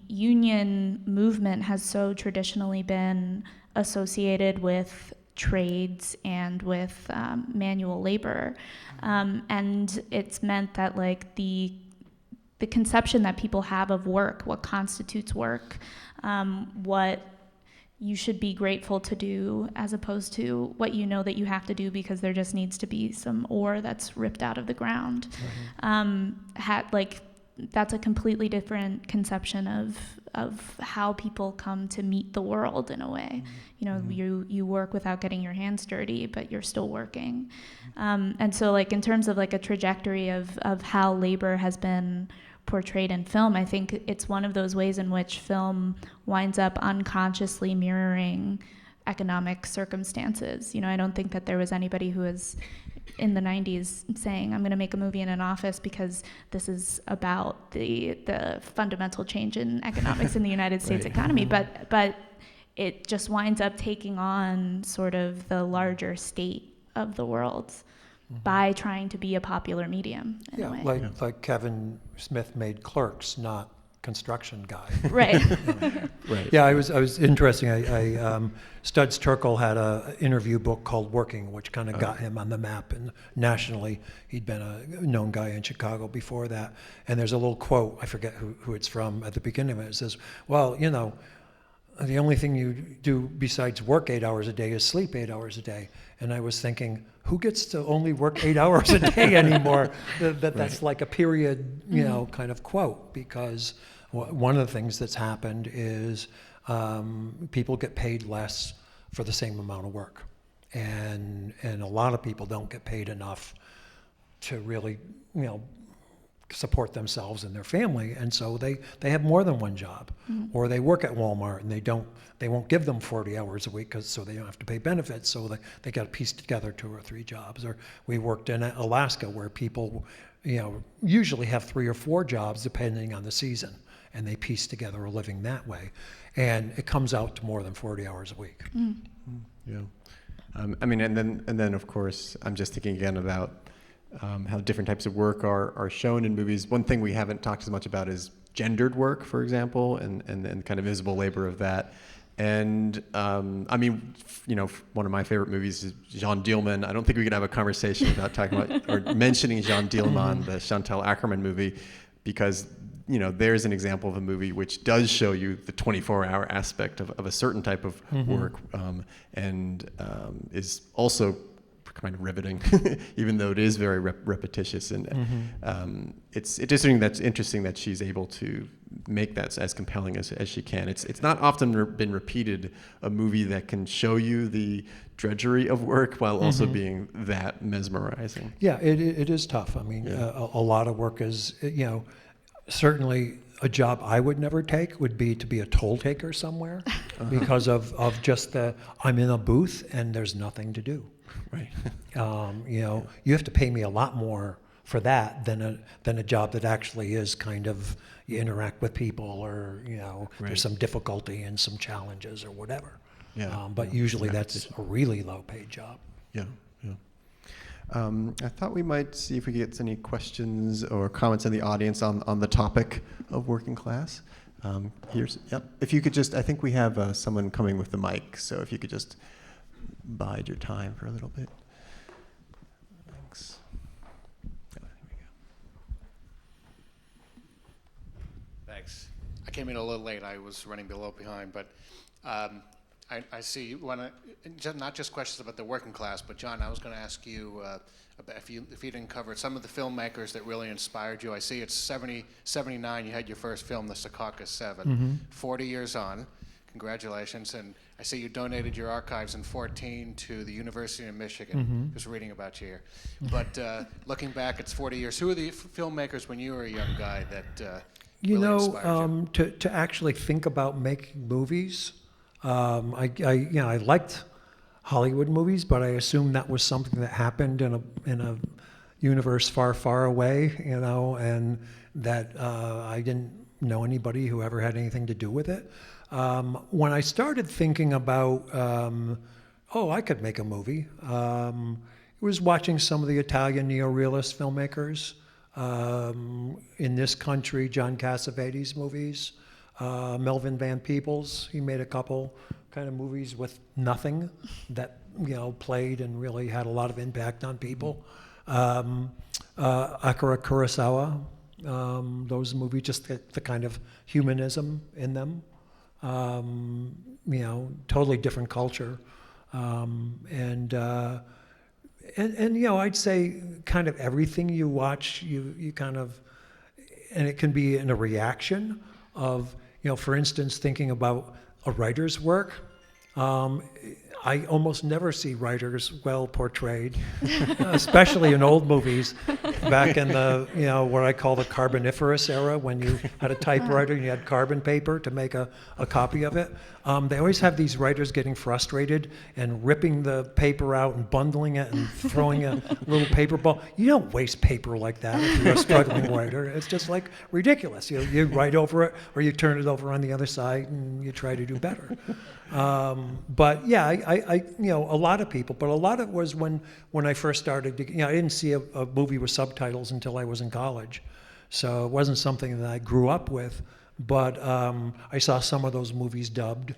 union movement has so traditionally been associated with trades and with manual labor, and it's meant that like the conception that people have of work, what constitutes work, what you should be grateful to do as opposed to what you know that you have to do because there just needs to be some ore that's ripped out of the ground. That's a completely different conception of how people come to meet the world in a way. You work without getting your hands dirty, but you're still working. And so like in terms of like a trajectory of how labor has been portrayed in film, I think it's one of those ways in which film winds up unconsciously mirroring economic circumstances. I don't think that there was anybody who was in the 90s saying, I'm going to make a movie in an office because this is about the fundamental change in economics in the United States economy. But it just winds up taking on sort of the larger state of the world by trying to be a popular medium in a way. Like Kevin Smith made Clerks, not construction guy. Right. Right. Yeah, I was interesting. Studs Terkel had an interview book called Working, which kind of got him on the map, and nationally he'd been a known guy in Chicago before that. And there's a little quote, I forget who it's from, at the beginning of it. It says, well, the only thing you do besides work 8 hours a day is sleep 8 hours a day. And I was thinking, who gets to only work 8 hours a day anymore? That's like a period, kind of quote, because one of the things that's happened is people get paid less for the same amount of work. And a lot of people don't get paid enough to really, support themselves and their family, and so they have more than one job, or they work at Walmart and they won't give them 40 hours a week so they don't have to pay benefits, so they got to piece together 2 or 3 jobs. Or we worked in Alaska where people usually have 3 or 4 jobs depending on the season, and they piece together a living that way, and it comes out to more than 40 hours a week. Yeah. I mean, and then of course I'm just thinking again about how different types of work are shown in movies. One thing we haven't talked as much about is gendered work, for example, and kind of visible labor of that. And I mean, one of my favorite movies is Jean Dielman. I don't think we could have a conversation without talking about or mentioning Jean Dielman, the Chantal Akerman movie, because there's an example of a movie which does show you the 24-hour aspect of a certain type of work, and is also kind of riveting, even though it is very repetitious. And it's interesting that she's able to make that as compelling as she can. It's not often been repeated, a movie that can show you the drudgery of work while also being that mesmerizing. Yeah, it is tough. I mean, a lot of work is, certainly a job I would never take would be to be a toll taker somewhere because of just I'm in a booth and there's nothing to do. Right. You have to pay me a lot more for that than a job that actually is kind of, you interact with people, or Right. there's some difficulty and some challenges or whatever. Yeah. But usually that's a really low paid job. Yeah. I thought we might see if we could get any questions or comments in the audience on the topic of working class. If you could just, I think we have someone coming with the mic, so if you could just bide your time for a little bit. Thanks. Here we go. Thanks. I came in a little late. I was running a little behind, but I see you want to, not just questions about the working class, but John, I was going to ask you about if you didn't cover some of the filmmakers that really inspired you. I see it's 79, you had your first film, The Secaucus 7, 40 years on. Congratulations. And I see you donated your archives in 2014 to the University of Michigan. Just reading about you here. But looking back, it's 40 years. Who are the filmmakers when you were a young guy that really inspired you? To actually think about making movies, I liked Hollywood movies, but I assumed that was something that happened in a universe far, far away, and that I didn't know anybody who ever had anything to do with it. When I started thinking about, I could make a movie, it was watching some of the Italian neorealist filmmakers in this country, John Cassavetes movies. Melvin Van Peebles, he made a couple kind of movies with nothing that played and really had a lot of impact on people. Akira Kurosawa, those movies, just the kind of humanism in them. Totally different culture, and I'd say kind of everything you watch, you kind of, and it can be in a reaction of. For instance, thinking about a writer's work, I almost never see writers well portrayed, especially in old movies, back in the, what I call the Carboniferous era, when you had a typewriter and you had carbon paper to make a copy of it. They always have these writers getting frustrated and ripping the paper out and bundling it and throwing a little paper ball. You don't waste paper like that if you're a struggling writer. It's just like ridiculous. You write over it, or you turn it over on the other side and you try to do better. But yeah, I a lot of people, but a lot of it was when I first started to, I didn't see a movie with subtitles until I was in college. So it wasn't something that I grew up with, but I saw some of those movies dubbed.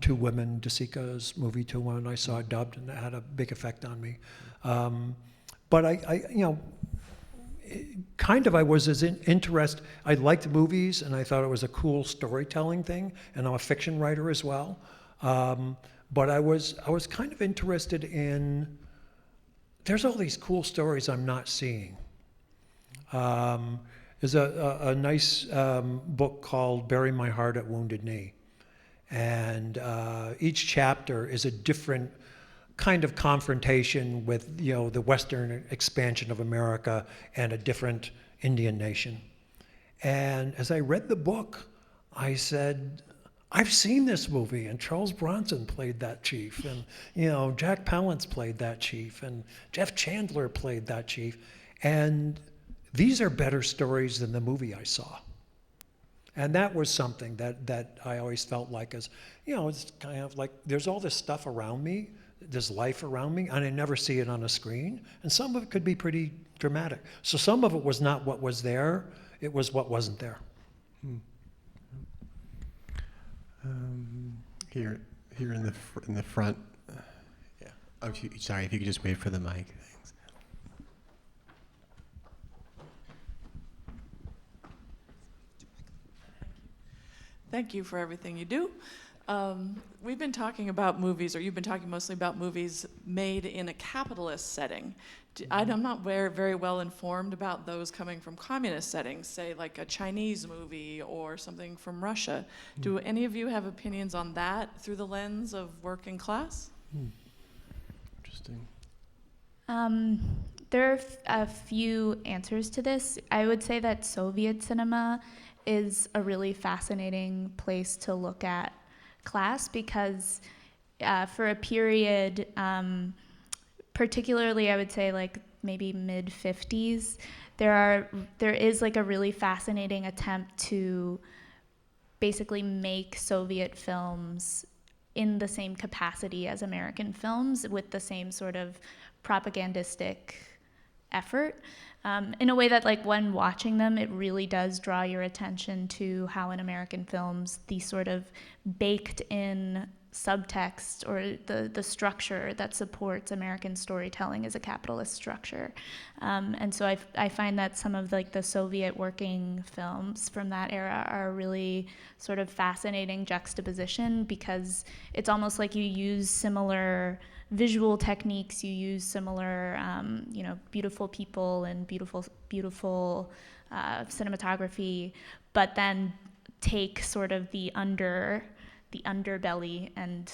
Two Women, DeSica's movie, Two Women, I saw dubbed, and it had a big effect on me. But I was as interested. I liked movies, and I thought it was a cool storytelling thing, and I'm a fiction writer as well. But I was kind of interested in, there's all these cool stories I'm not seeing. There's a nice book called Bury My Heart at Wounded Knee. And each chapter is a different kind of confrontation with, the Western expansion of America and a different Indian nation. And as I read the book, I said, I've seen this movie, and Charles Bronson played that chief, and Jack Palance played that chief, and Jeff Chandler played that chief, and these are better stories than the movie I saw. And that was something that I always felt like it's kind of like there's all this stuff around me, there's life around me, and I never see it on a screen, and some of it could be pretty dramatic. So some of it was not what was there, it was what wasn't there. Here in the front. Yeah. Oh, sorry. If you could just wait for the mic. Thanks. Thank you for everything you do. We've been talking about movies, or you've been talking mostly about movies made in a capitalist setting. I'm not very well informed about those coming from communist settings, say like a Chinese movie or something from Russia. Do any of you have opinions on that through the lens of working class? Interesting. There are a few answers to this. I would say that Soviet cinema is a really fascinating place to look at class, because for a period, particularly I would say like maybe mid-50s, there is like a really fascinating attempt to basically make Soviet films in the same capacity as American films, with the same sort of propagandistic effort, in a way that, like, when watching them, it really does draw your attention to how in American films these sort of baked in subtext, or the structure that supports American storytelling is a capitalist structure. And so I find that some of like the Soviet working films from that era are a really sort of fascinating juxtaposition, because it's almost like you use similar visual techniques, you use similar, beautiful people and beautiful cinematography, but then take sort of the underbelly and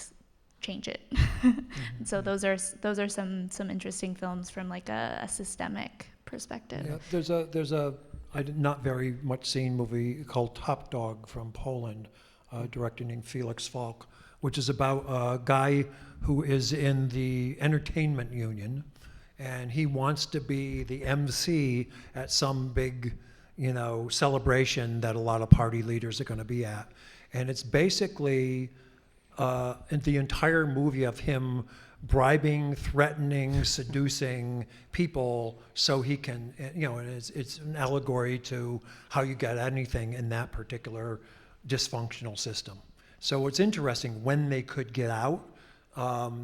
change it. And so those are some interesting films from like a systemic perspective. Yeah, there's a not very much seen movie called Top Dog from Poland, director named Felix Falk, which is about a guy who is in the entertainment union, and he wants to be the MC at some big, celebration that a lot of party leaders are going to be at. And it's basically the entire movie of him bribing, threatening, seducing people so he can, and it's an allegory to how you get anything in that particular dysfunctional system. So it's interesting when they could get out.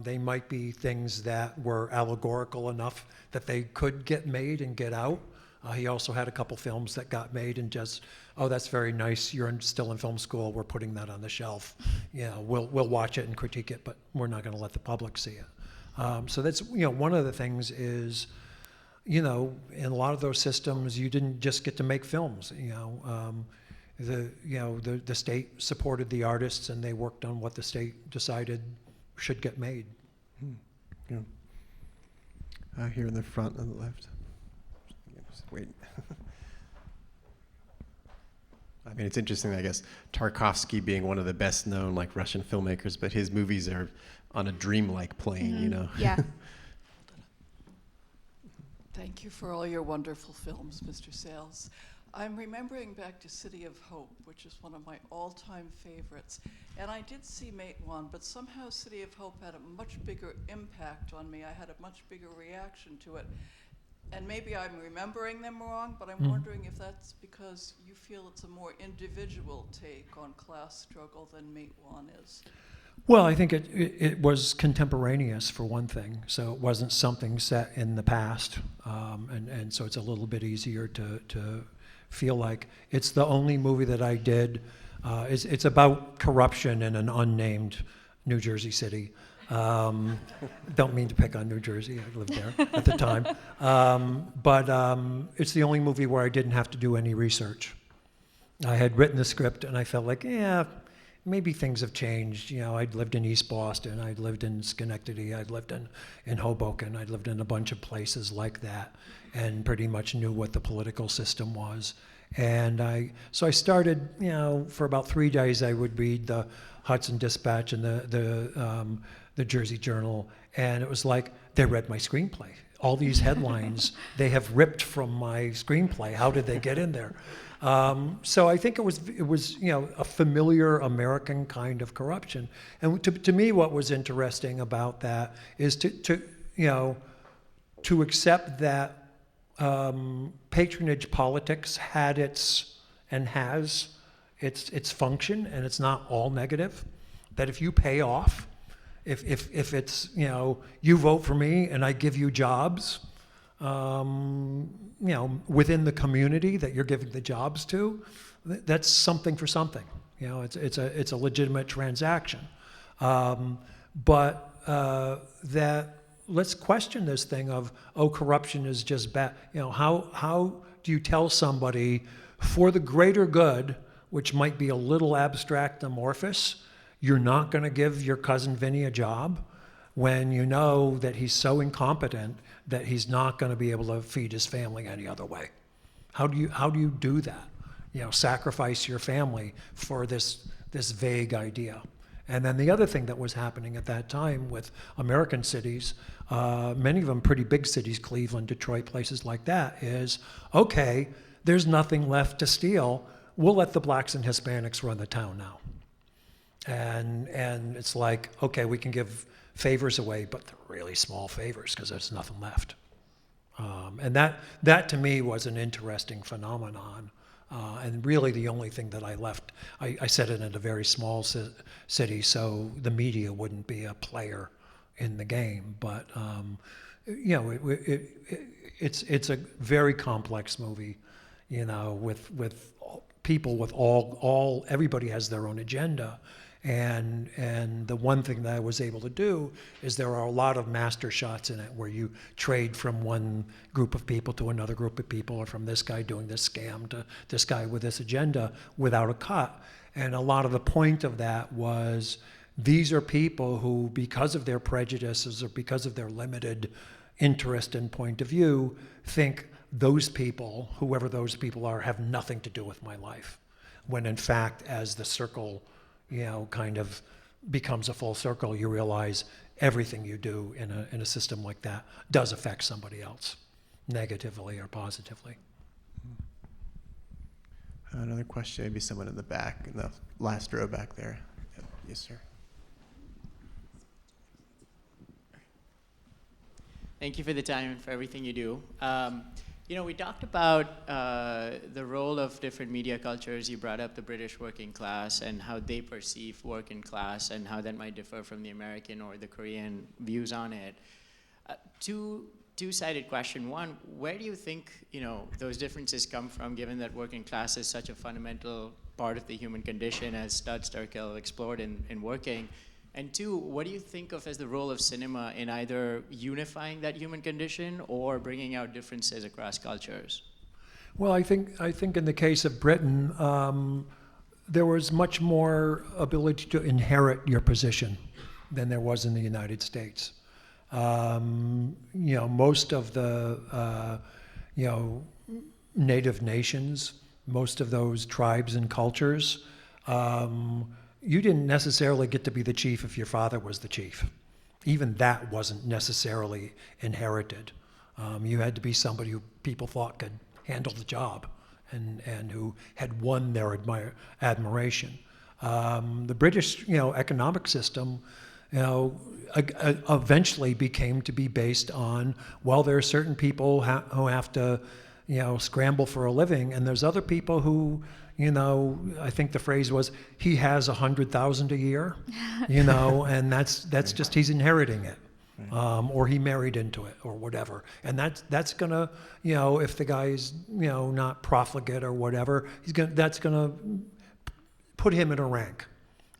They might be things that were allegorical enough that they could get made and get out. He also had a couple films that got made and just, oh, that's very nice. You're still in film school. We're putting that on the shelf. We'll watch it and critique it, but we're not going to let the public see it. So that's, one of the things is, in a lot of those systems, you didn't just get to make films. The state supported the artists, and they worked on what the state decided should get made. Yeah. Here in the front on the left. Wait. I mean, it's interesting, I guess, Tarkovsky being one of the best known like Russian filmmakers, but his movies are on a dreamlike plane, Yeah. Thank you for all your wonderful films, Mr. Sayles. I'm remembering back to City of Hope, which is one of my all-time favorites. And I did see Matewan, but somehow City of Hope had a much bigger impact on me. I had a much bigger reaction to it. And maybe I'm remembering them wrong, but I'm wondering if that's because you feel it's a more individual take on class struggle than Matewan is. Well, I think it was contemporaneous, for one thing, so it wasn't something set in the past, and so it's a little bit easier to feel like. It's the only movie that I did. It's about corruption in an unnamed New Jersey city. Don't mean to pick on New Jersey. I lived there at the time. But it's the only movie where I didn't have to do any research. I had written the script, and I felt like, maybe things have changed. I'd lived in East Boston. I'd lived in Schenectady. I'd lived in Hoboken. I'd lived in a bunch of places like that, and pretty much knew what the political system was. And so I started, for about 3 days, I would read the Hudson Dispatch and the Jersey Journal, and it was like they read my screenplay. All these headlines they have ripped from my screenplay. How did they get in there? So I think it was a familiar American kind of corruption. And to me, what was interesting about that is to accept that patronage politics had its and has its function, and it's not all negative. That if you pay off, if it's you vote for me and I give you jobs, within the community that you're giving the jobs to, that's something for something. It's a legitimate transaction. But that let's question this thing of corruption is just bad. How do you tell somebody for the greater good, which might be a little abstract, amorphous, you're not going to give your cousin Vinny a job when you know that he's so incompetent that he's not going to be able to feed his family any other way? How do you do that? sacrifice your family for this vague idea. And then the other thing that was happening at that time with American cities, many of them pretty big cities, Cleveland, Detroit, places like that, is, okay, there's nothing left to steal. We'll let the blacks and Hispanics run the town now. And it's like, okay, we can give favors away, but they're really small favors because there's nothing left. And that to me was an interesting phenomenon. And really the only thing that I left, I said it in a very small city, so the media wouldn't be a player in the game. But it's a very complex movie, with people with everybody has their own agenda. And the one thing that I was able to do is there are a lot of master shots in it where you trade from one group of people to another group of people, or from this guy doing this scam to this guy with this agenda without a cut. And a lot of the point of that was these are people who, because of their prejudices or because of their limited interest and point of view, think those people, whoever those people are, have nothing to do with my life. When in fact, as the circle kind of becomes a full circle, you realize everything you do in a system like that does affect somebody else, negatively or positively. Another question, maybe someone in the back, in the last row back there. Yes, sir. Thank you for the time and for everything you do. We talked about the role of different media cultures. You brought up the British working class and how they perceive working class and how that might differ from the American or the Korean views on it. Two-sided question. One, where do you think those differences come from, given that working class is such a fundamental part of the human condition, as Studs Terkel explored in Working? And two, what do you think of as the role of cinema in either unifying that human condition or bringing out differences across cultures? Well, I think in the case of Britain, there was much more ability to inherit your position than there was in the United States. Most of the native nations, most of those tribes and cultures, you didn't necessarily get to be the chief if your father was the chief. Even that wasn't necessarily inherited. You had to be somebody who people thought could handle the job and who had won their admiration. The British, economic system, eventually became to be based on, well, there are certain people who have to, scramble for a living, and there's other people who, I think the phrase was, he has 100,000 a year, and that's just, he's inheriting it. Or he married into it, or whatever. And that's gonna, if the guy's, not profligate or whatever, that's gonna put him in a rank.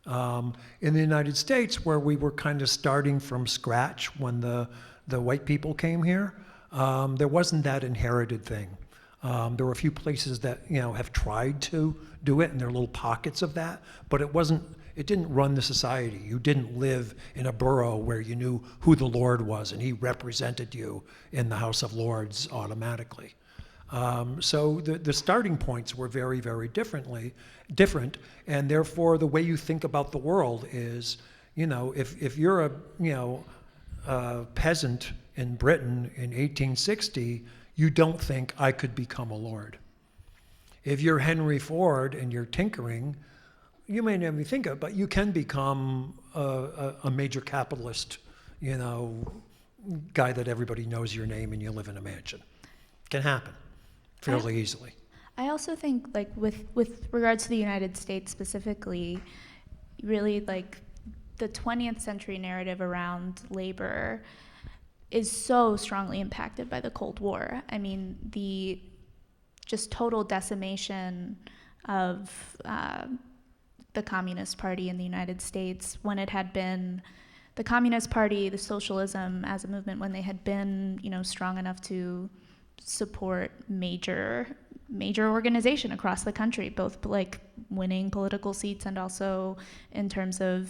In the United States, where we were kind of starting from scratch when the white people came here, there wasn't that inherited thing. There were a few places that have tried to do it, and there are little pockets of that, but it didn't run the society. You didn't live in a borough where you knew who the Lord was and he represented you in the House of Lords automatically. So the starting points were very, very different, and therefore the way you think about the world is, if you're a peasant in Britain in 1860, you don't think I could become a lord. If you're Henry Ford and you're tinkering, you may never think of it, but you can become a major capitalist, guy that everybody knows your name and you live in a mansion. It can happen fairly easily. I also think, like, with regards to the United States specifically, really, like, the 20th century narrative around labor is so strongly impacted by the Cold War. I mean, the just total decimation of the Communist Party in the United States, when it had been the Communist Party, the socialism as a movement, when they had been, strong enough to support major organization across the country, both like winning political seats and also in terms of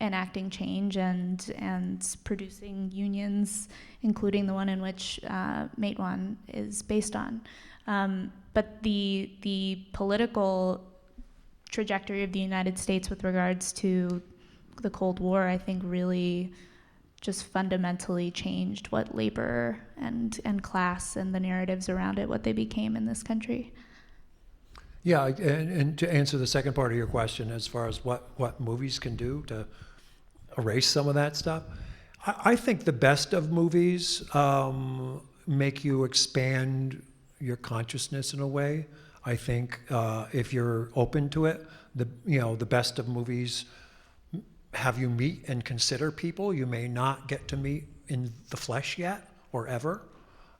enacting change and producing unions, including the one in which Matewan is based on. But the political trajectory of the United States with regards to the Cold War, I think, really just fundamentally changed what labor and class and the narratives around it, what they became in this country. Yeah, and to answer the second part of your question, as far as what movies can do to erase some of that stuff, I think the best of movies make you expand your consciousness in a way. I think if you're open to it, the best of movies have you meet and consider people you may not get to meet in the flesh yet or ever,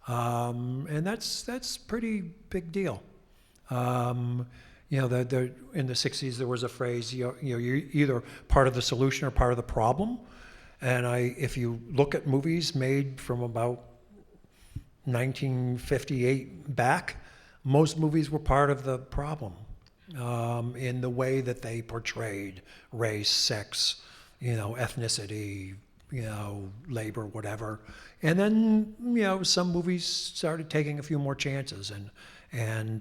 and that's pretty big deal. In the 60s there was a phrase, you're either part of the solution or part of the problem, and if you look at movies made from about 1958 back, most movies were part of the problem. In the way that they portrayed race, sex, ethnicity, labor, whatever. And then, some movies started taking a few more chances and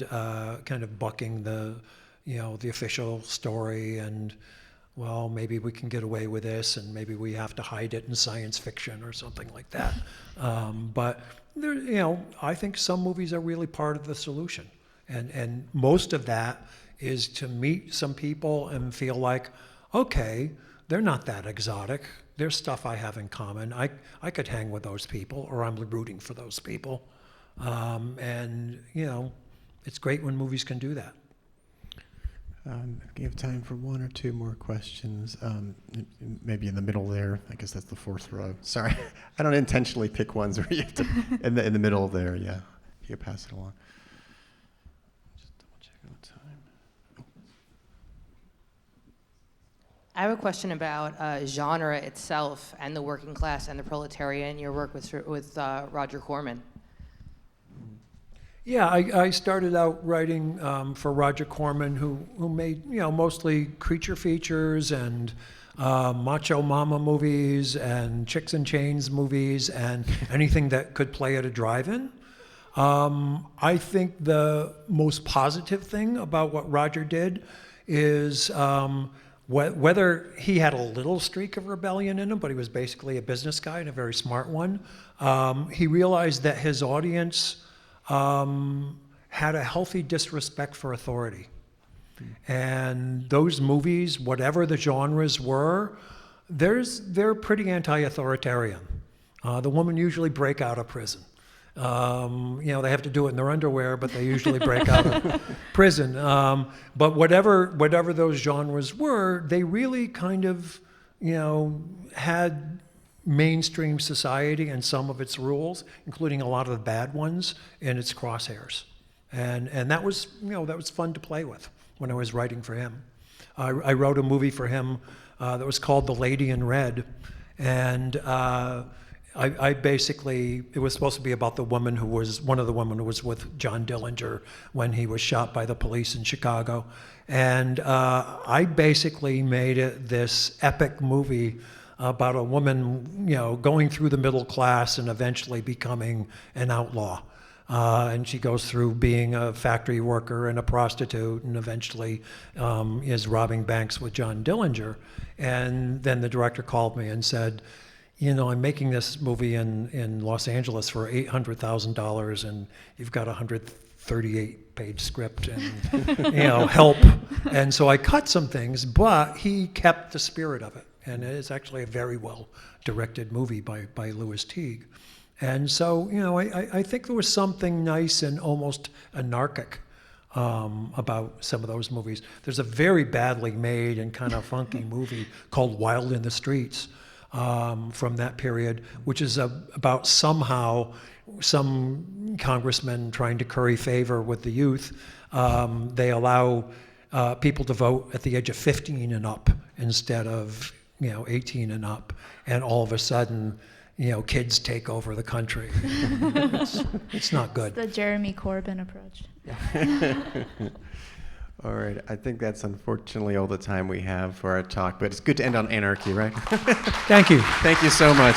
kind of bucking the official story and, well, maybe we can get away with this and maybe we have to hide it in science fiction or something like that. But there, I think some movies are really part of the solution. And most of that is to meet some people and feel like, okay, they're not that exotic. There's stuff I have in common. I could hang with those people, or I'm rooting for those people. And it's great when movies can do that. We have time for one or two more questions. Maybe in the middle there. I guess that's the fourth row. Sorry, I don't intentionally pick ones where you have to in the middle there. Yeah, you can pass it along. I have a question about genre itself and the working class and the proletariat. Your work with Roger Corman. Yeah, I started out writing for Roger Corman, who made mostly creature features and macho mama movies and chicks and chains movies and anything that could play at a drive-in. I think the most positive thing about what Roger did is whether he had a little streak of rebellion in him, but he was basically a business guy and a very smart one. He realized that his audience had a healthy disrespect for authority. And those movies, whatever the genres were, they're pretty anti-authoritarian. The women usually break out of prison. They have to do it in their underwear, but they usually break out of prison. But whatever those genres were, they really kind of, had mainstream society and some of its rules, including a lot of the bad ones, in its crosshairs. And that was fun to play with when I was writing for him. I wrote a movie for him that was called The Lady in Red, and I basically, it was supposed to be about one of the women who was with John Dillinger when he was shot by the police in Chicago. And I basically made it this epic movie about a woman, going through the middle class and eventually becoming an outlaw. And she goes through being a factory worker and a prostitute and eventually is robbing banks with John Dillinger. And then the director called me and said, I'm making this movie in Los Angeles for $800,000 and you've got a 138-page script and, help. And so I cut some things, but he kept the spirit of it. And it is actually a very well-directed movie by Louis Teague. And so, I think there was something nice and almost anarchic about some of those movies. There's a very badly made and kind of funky movie called Wild in the Streets from that period, which is about somehow some congressmen trying to curry favor with the youth. They allow people to vote at the age of 15 and up instead of 18 and up, and all of a sudden, kids take over the country. It's not good. It's the Jeremy Corbyn approach. All right, I think that's unfortunately all the time we have for our talk, but it's good to end on anarchy, right? Thank you. Thank you so much.